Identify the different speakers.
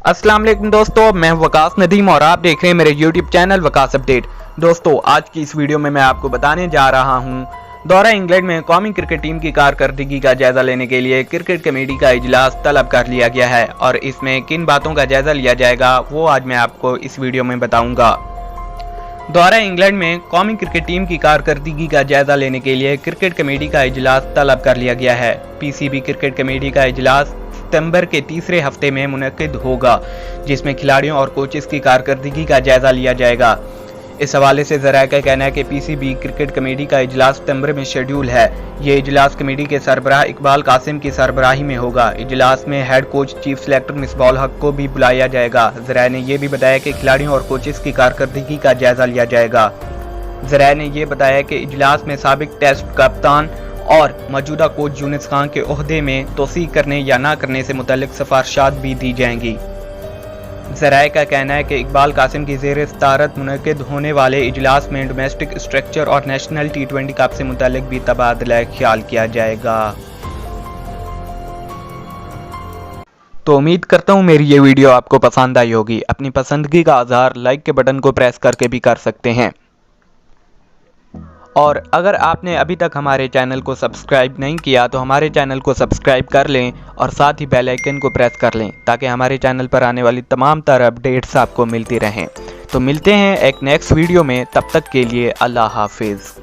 Speaker 1: अस्सलाम वालेकुम दोस्तों, मैं वकास नदीम और आप देख रहे हैं मेरे YouTube चैनल वकास अपडेट। दोस्तों, आज की इस वीडियो में मैं आपको बताने जा रहा हूं दौरा इंग्लैंड में कौमी क्रिकेट टीम की कारकर्दगी का जायजा लेने के लिए क्रिकेट कमेटी का इजलास तलब कर लिया गया है और इसमें किन बातों का जायजा लिया जाएगा वो आज मैं आपको इस वीडियो में बताऊंगा। दौरा इंग्लैंड में कौमी क्रिकेट टीम की कारकर्दगी का जायजा लेने के लिए क्रिकेट कमेटी का इजलास तलब कर लिया गया है। पीसीबी क्रिकेट कमेटी का इजलास सितंबर के तीसरे हफ्ते में मुनक्किद होगा, जिसमें खिलाड़ियों और कोचेस की कारकर्दगी का जायजा लिया जाएगा। इस हवाले से ज़राए का कहना है कि पीसीबी क्रिकेट कमेटी का इजलास सितंबर में शेड्यूल है। ये इजलास कमेटी के सरबराह इकबाल कासिम की सरबराही में होगा। इजलास में head coach chief selector Misbah ul Haq को भी बुलाया जाएगा। ज़राए ने यह भी बताया कि खिलाड़ियों और कोचेस की कारकर्दगी का जायजा लिया जाएगा। ज़राए ने यह बताया कि इजलास में साबिक टेस्ट कप्तान और मौजूदा कोच यूनिस खान के ओहदे में तोसी करने या ना करने से मुतल्लिक सिफारिशात भी दी जाएंगी। ज़राए का कहना है कि इकबाल कासिम की ज़ेर सदारत मुनक्किद होने वाले इजलास में डोमेस्टिक स्ट्रक्चर और नेशनल T20 कप से मुतल्लिक भी तबादला ख्याल किया जाएगा। तो उम्मीद करता हूँ मेरी ये वीडियो आपको पसंद आई होगी। अपनी पसंदगी का इज़हार लाइक के बटन को प्रेस करके भी कर सकते हैं और अगर आपने अभी तक हमारे चैनल को सब्सक्राइब नहीं किया तो हमारे चैनल को सब्सक्राइब कर लें और साथ ही बेल आइकन को प्रेस कर लें ताकि हमारे चैनल पर आने वाली तमाम तरह अपडेट्स आपको मिलती रहें। तो मिलते हैं एक नेक्स्ट वीडियो में, तब तक के लिए अल्लाह हाफिज़।